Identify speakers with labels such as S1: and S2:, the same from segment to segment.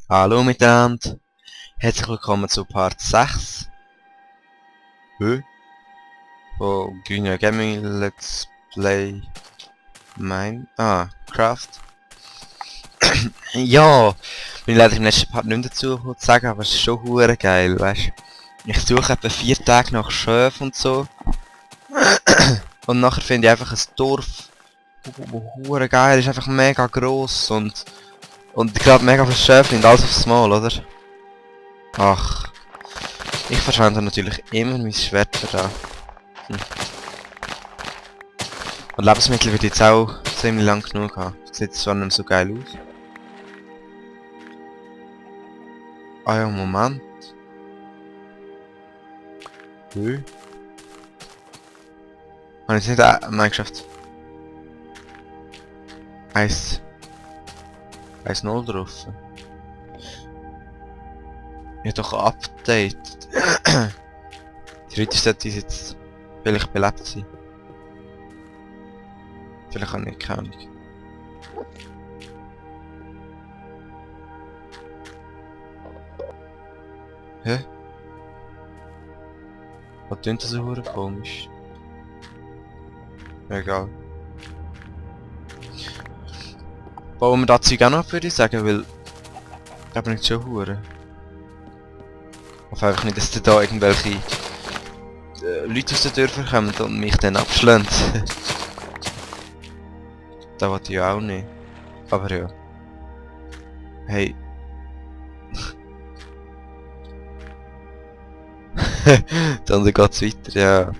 S1: Hallo miteinander, herzlich willkommen zu Part 6 von Grüner Gaming Let's Play Craft. Ja, bin leider im letzten Part nicht dazu gekommen zu sagen, aber es ist schon hure geil, weißt du. Ich suche etwa 4 Tage nach Schöfen und so. Und nachher finde ich einfach ein Dorf, wo hure geil ist, einfach mega gross und gerade mega viele Schöfe und alles aufs Mal, oder? Ach. Ich verschwende natürlich immer mein Schwert für da. Und Lebensmittel wird jetzt auch ziemlich lang genug haben. Sieht zwar nicht mehr so geil aus. Ah ja, Moment. Habe ich nicht Minecraft 1.0 drauf? Ja doch Update. Theoretisch sollte ich jetzt vielleicht belebt sein. Vielleicht habe ich keine Ahnung. Hä? Was klingt das so komisch? Egal. Bauen wir das Zeug auch noch, würde ich sagen, weil... Ich glaube nicht schon hure. Hoffe einfach nicht, dass da irgendwelche Leute aus den Dörfern kommen und mich dann abschlagen. Das wollte ich auch nicht. Aber ja. Hey. Dann geht's weiter, ja.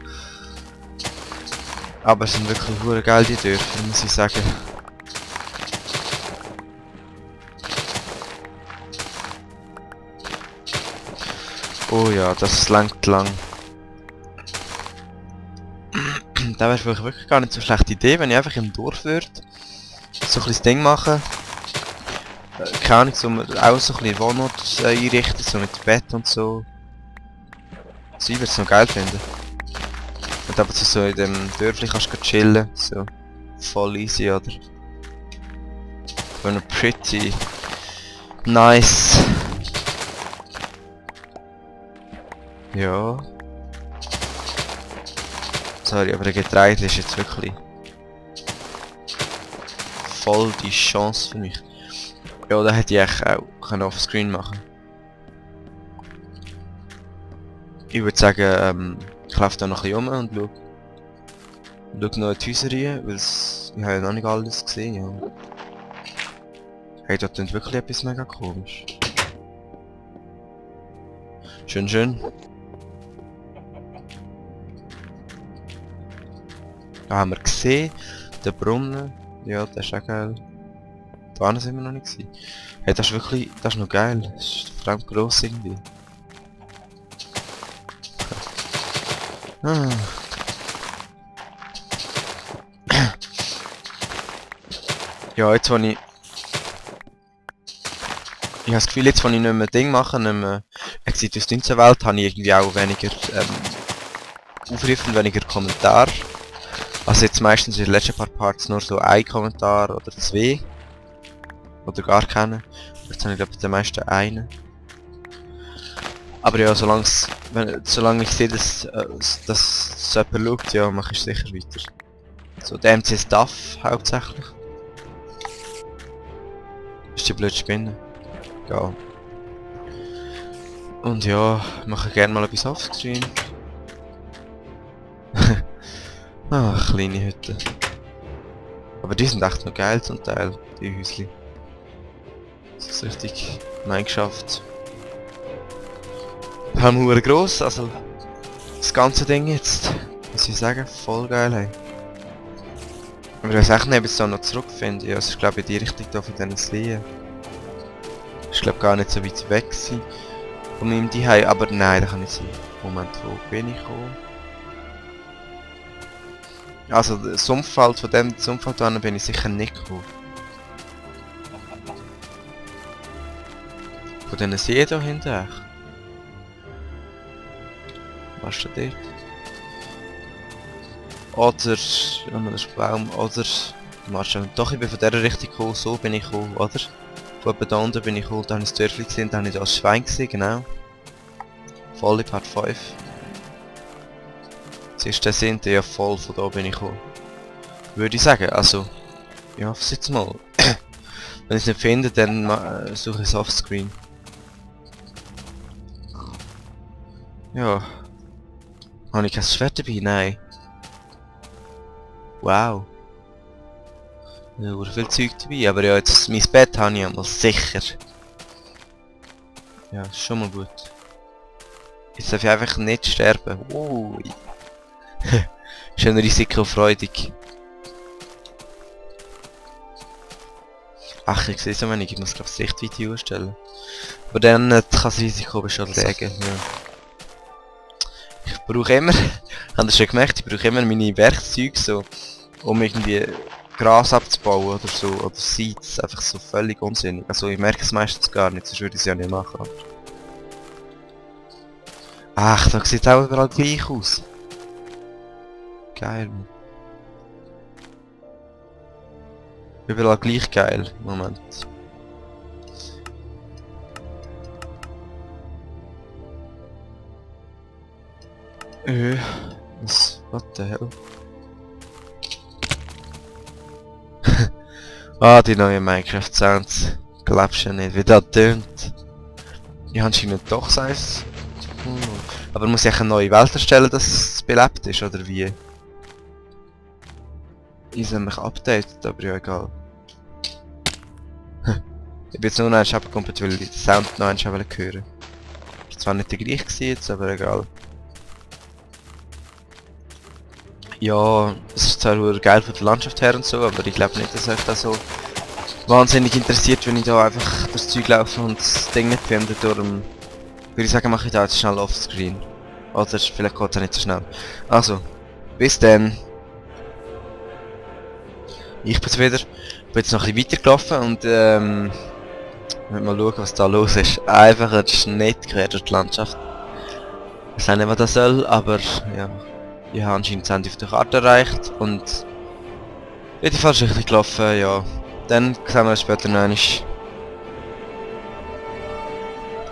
S1: Aber es sind wirklich hure geil die Dörfer, muss ich sagen. Oh ja, das langt lang. Da wäre vielleicht wirklich gar nicht so eine schlechte Idee, wenn ich einfach im Dorf würde. So ein bisschen Ding machen. Keine Ahnung, so auch so ein bisschen Wohnort einrichten, so mit Bett und so. Sie würde es noch geil finden. Und aber so in dem Dörfli kannst du chillen, so. Voll easy, oder? So pretty nice. Ja. Sorry, aber der Getreide ist jetzt wirklich voll die Chance für mich. Ja, da hätte ich eigentlich auch offscreen machen. Ich würde sagen, ich laufe da noch ein bisschen rum und schau noch in die Häuser rein, weil ich habe ja noch nicht alles gesehen. Ja. Hey, da klingt wirklich etwas mega komisch. Schön, schön. Da haben wir gesehen, der Brunnen. Ja, der ist auch geil. Da sind wir noch nicht gewesen. Hey, das ist wirklich, das ist noch geil. Das ist verdammt gross irgendwie. Ah. Ja, jetzt wo ich... Ich habe das Gefühl, jetzt wo ich nicht mehr Ding mache, nicht mehr Exit aus der Welt, habe ich irgendwie auch weniger Aufrufe und weniger Kommentare. Also jetzt meistens in den letzten paar Parts nur so ein Kommentar oder 2. Oder gar keinen. Jetzt habe ich glaube den meisten einen. Aber ja, solange ich sehe, dass so jemand schaut, ja, mache ich sicher weiter. So, der MC Stuff hauptsächlich. Ist die blöde Spinne. Ja. Und ja, mache gerne mal etwas offscreen. Ach, kleine Hütte. Aber die sind echt noch geil zum Teil, die Häusli. Das ist richtig Minecraft. Hure gross, also das ganze Ding jetzt, muss ich sagen, voll geil, hey. Aber ich weiß echt nicht, ob ich es da noch zurückfinde. Ja, es ist glaube ich in die Richtung da von diesen Slien. Ist glaube gar nicht so weit weg gewesen von meinem Zuhause, aber nein, da kann nicht sein. Moment, wo bin ich gekommen? Also der Sumpfwald, von dem Sumpfwald an bin ich sicher nicht gekommen. Von diesen Seen da hinten. Was ist da dort? Oder... Ja, das ist Baum, oder... Doch, ich bin von dieser Richtung gekommen, so bin ich gekommen, oder? Von etwa da unten bin ich geholt, da habe ich das Dörfli gesehen, da habe ich das Schwein gesehen, genau. Voll in Part 5. Siehst du, der sind ja voll, von da bin ich gekommen. Würde ich sagen, also... Ja, jetzt mal. Wenn ich es nicht finde, dann suche ich es offscreen. Ja. Habe ich kein Schwert dabei? Nein. Wow. Ja, viel Zeug dabei, aber ja, jetzt mein Bett habe ich einmal sicher. Ja, ist schon mal gut. Jetzt darf ich einfach nicht sterben. Ui. Schön risikofreudig. Ach, ich sehe so wenig, ich muss glaube ich das Lichtvideo stellen. Aber dann kann das Risiko beschleunigen. Ja. Ich brauche immer, habt ihr schon gemerkt, ich brauche immer meine Werkzeuge so, um irgendwie Gras abzubauen oder so, oder Seeds, einfach so völlig unsinnig. Also ich merke es meistens gar nicht, sonst würde ich es ja nicht machen. Aber... Ach, da sieht auch überall gleich aus. Geil. Überall gleich geil. Moment. Was? What the hell? Ah, die neuen Minecraft Sounds. Glaubst du nicht, wie das tönt? Ja, anscheinend doch Size. Aber muss ich eine neue Welt erstellen, dass es belebt ist, oder wie? Ich habe mich updated, aber ja egal. Ich bin jetzt nur noch einmal abgekommen, weil ich den Sound noch einmal hören. Ist zwar nicht der gleiche jetzt, aber egal. Ja, es ist zwar geil von der Landschaft her und so, aber ich glaube nicht, dass euch das so wahnsinnig interessiert, wenn ich da einfach das Zeug laufe und das Ding nicht finde. Darum würde ich sagen, mache ich da jetzt schnell offscreen. Oder vielleicht geht es auch nicht so schnell. Also, bis dann. Ich bin's wieder. Ich bin jetzt noch ein bisschen weitergelaufen und mal schauen, was da los ist. Einfach ein Schnitt quer durch die Landschaft. Ich weiß nicht, was das soll, aber ja. Ich habe anscheinend das Ende auf der Karte erreicht und in die falsche Richtung gelaufen, ja. Dann sehen wir uns später noch einmal.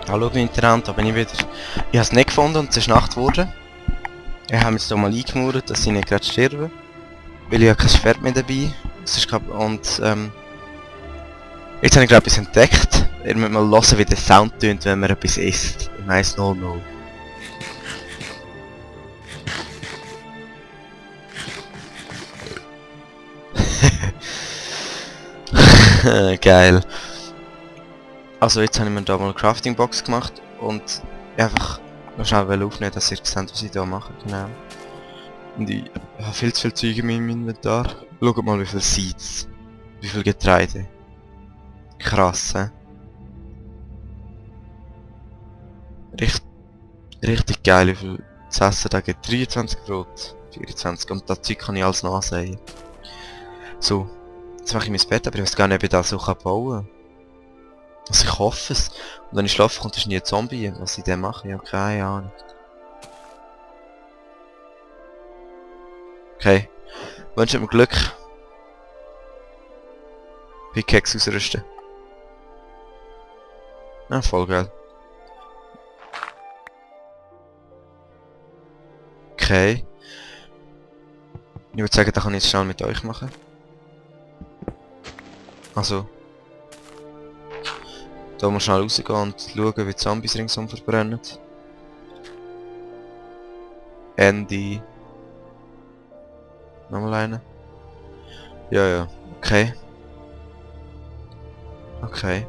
S1: Hallo miteinander, da bin ich wieder. Ich habe es nicht gefunden und es ist Nacht geworden. Ich habe mich jetzt hier mal eingemauert, dass sie nicht gerade sterben. Weil ich habe kein Schwert mehr dabei. Es ist und jetzt habe ich glaube etwas entdeckt. Ihr müsst mal hören, wie der Sound tönt, wenn man etwas isst. Im 1.00. Geil. Also jetzt habe ich mir da mal eine Crafting Box gemacht und einfach noch schnell aufnehmen, dass ihr seht, was ich da mache. Genau. Und ich habe viel zu viel Zeug in meinem Inventar. Schaut mal wie viel Seeds. Wie viel Getreide. Krass, hä? Richtig geil, wie viel zu essen da gibt. 23 Brot, 24 und das Zeug kann ich alles nachsehen. So, jetzt mache ich mein Bett, aber ich weiß gar nicht, ob ich das so bauen kann. Also ich hoffe es. Und wenn ich schlafe, kommt es nie ein Zombie. Was ich dann mache, ich habe keine Ahnung. Okay. Wünsche mir Glück. Pickaxe ausrüsten. Ja, voll geil. Okay. Ich würde sagen, das kann ich jetzt schnell mit euch machen. Also. Da muss schnell rausgehen und schauen, wie die Zombies ringsum verbrennen. Andy. Nochmal eine. Ja, ja. Okay. Okay.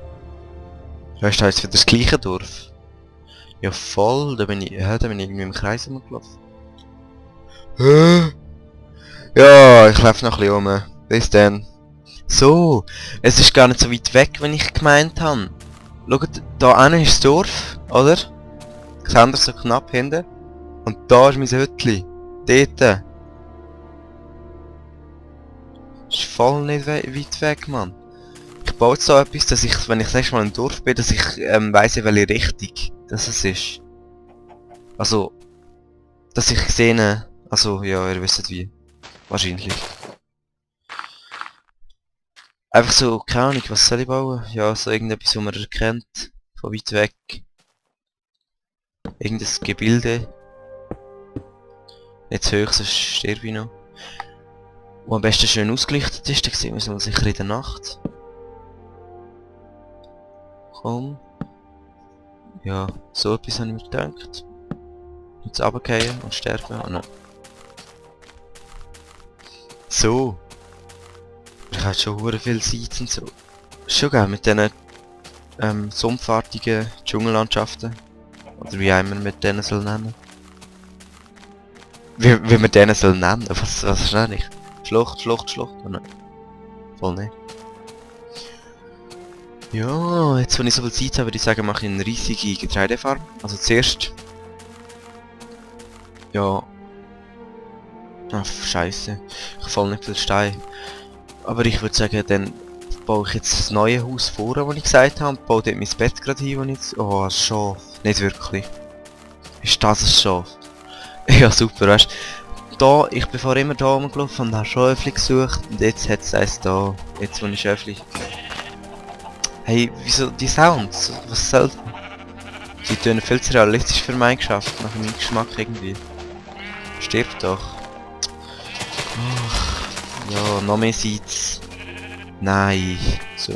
S1: Ja, ist da jetzt wieder das gleiche Dorf? Ja, voll. Da bin ich irgendwie im Kreis rumgelaufen. Ja, ich laufe noch ein bisschen rum. Bis dann. So, es ist gar nicht so weit weg, wenn ich gemeint habe. Schaut, da hinten ist das Dorf, oder? Seht ihr so knapp hinten? Und da ist mein Hütli. Dort. Ist voll nicht weit weg, Mann. Ich baue jetzt so etwas, dass ich, wenn ich das nächste Mal im Dorf bin, dass ich weiss, in welche Richtung das es ist. Also, dass ich sehe, also ja, ihr wisst wie. Wahrscheinlich. Einfach so, keine Ahnung, was soll ich bauen? Ja, so irgendetwas, was man erkennt. Von weit weg. Irgendein Gebilde. Nicht zu hoch, sonst sterbe ich noch. Wo am besten schön ausgelichtet ist, dann sehen wir es mal sicher in der Nacht. Komm. Ja, so etwas habe ich mir gedacht. Jetzt runterfallen und sterben. Oh nein. So. Ich habe schon hure viel Zeit und so. Ist schon geil mit diesen sumpfartigen Dschungellandschaften. Oder wie immer mit denen soll nennen. Wie man denen soll nennen? Was ist das nicht? Schlucht, Schlucht, Schlucht? Oh nein. Voll nicht. Ja, jetzt wenn ich so viel Zeit habe, würde ich sagen, mache ich eine riesige Getreidefarm. Also zuerst... Ja... Ach, scheiße. Ich falle nicht viel Stein. Aber ich würde sagen, dann baue ich jetzt das neue Haus vor, das ich gesagt habe, und baue dort mein Bett gerade hin, wo ich jetzt... Oh, ein Schaf. Nicht wirklich. Ist das ein Schaf? Ja, super, weißt du. Da, ich bin vorher immer da rumgelaufen und habe Schäfli gesucht, und jetzt hat es eins da. Jetzt, wo ich Schäfli... Hey, wieso die Sounds? Was soll das? Die tönen viel zu realistisch für meinen Geschäft, nach meinem Geschmack irgendwie. Stirb doch. Ach, ja, noch mehr Seeds. Nein. So.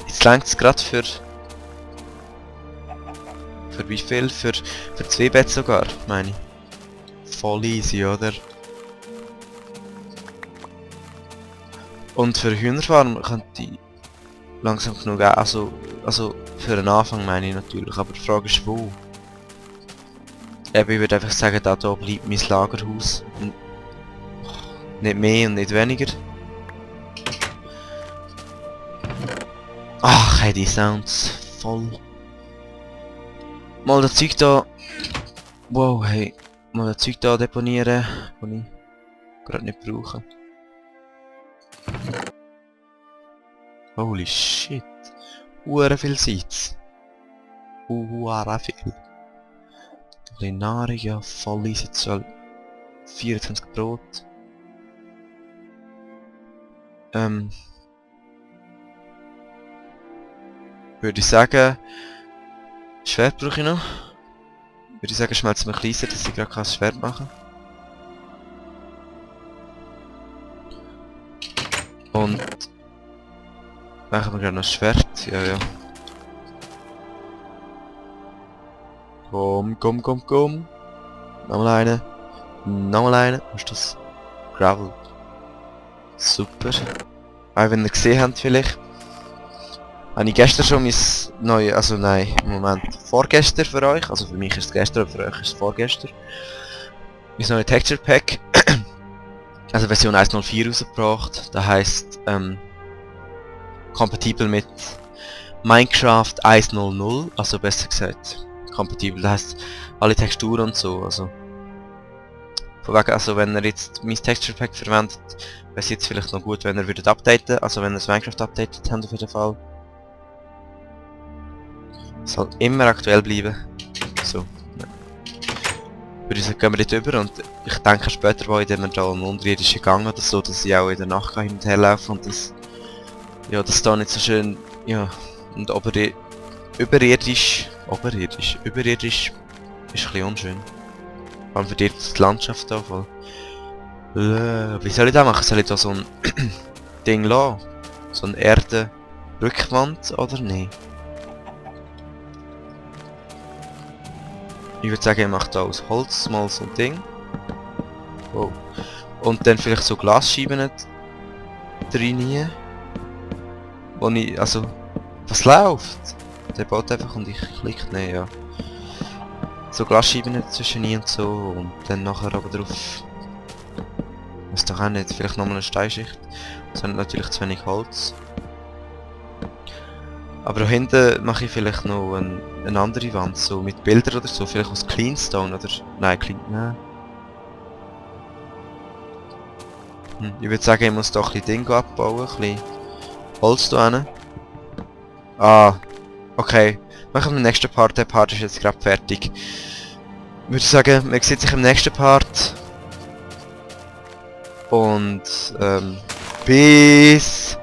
S1: Jetzt langt es gerade für... Für wie viel? Für 2 Bett sogar, meine ich. Voll easy, oder? Und für Hühnerfarm könnte ich langsam genug auch, also für den Anfang meine ich natürlich, aber die Frage ist wo. Eben, ich würde einfach sagen, da bleibt mein Lagerhaus. Nicht mehr und nicht weniger. Ach, hey, die Sounds voll. Mal das Zeug da... Wow, hey. Mal das Zeug da deponieren, das ich gerade nicht brauche. Holy shit. Hure viel Sitz. Hure viel. Ein bisschen Nahrung, ja, voll easy, 24 Brot. Würde ich sagen... Schwert brauche ich noch. Würde ich sagen, schmelzen wir kleiner, dass ich gerade kein Schwert machen kann. Und... Machen wir gerade noch ein Schwert, ja, ja. Komm, komm, komm, komm. Nochmal eine. Nochmal eine. Was ist das? Gravel. Super. Auch wenn ihr gesehen habt vielleicht. Habe ich gestern schon mein neues, also nein, im Moment vorgestern für euch, also für mich ist es gestern, aber für euch ist es vorgestern. Mein neues Texture Pack, also Version 1.04 rausgebracht, das heisst, kompatibel mit Minecraft 1.0.0, also besser gesagt, kompatibel, das heisst, alle Texturen und so, also. Von wegen, also wenn ihr jetzt mein Texture Pack verwendet, wäre es jetzt vielleicht noch gut, wenn ihr würdet updaten, also wenn ihr das Minecraft updatet habt auf jeden Fall. Soll immer aktuell bleiben. So. Würde ich sagen, gehen wir dort über und ich denke später mal, indem wir da einen unterirdischen Gang oder so, dass ich auch in der Nacht hin und her laufen und das... Ja, das da nicht so schön... Ja... Und überirdisch ist ein bisschen unschön. Vor allem für die Landschaft da voll. Wie soll ich das machen? Soll ich da so ein Ding lassen? So eine Erde-Rückwand oder nicht? Ich würde sagen, ich mache da aus Holz mal so ein Ding. Oh. Und dann vielleicht so Glasscheiben rein. Wo ich, also... Was läuft? Der baut einfach und ich klicke nicht, ja. So Glasscheiben zwischen nie und so und dann nachher aber drauf... Weiß doch auch nicht, vielleicht nochmal eine Steinschicht. Das hat natürlich zu wenig Holz. Aber da hinten mache ich vielleicht noch eine andere Wand, so mit Bildern oder so, vielleicht aus Cleanstone oder... Nein, nein. Ich würde sagen, ich muss da ein bisschen Dinge abbauen, ein bisschen Holz da hin. Ah, okay. Machen wir den nächsten Part, der Part ist jetzt gerade fertig. Ich würde sagen, man sieht sich im nächsten Part. Und, bis...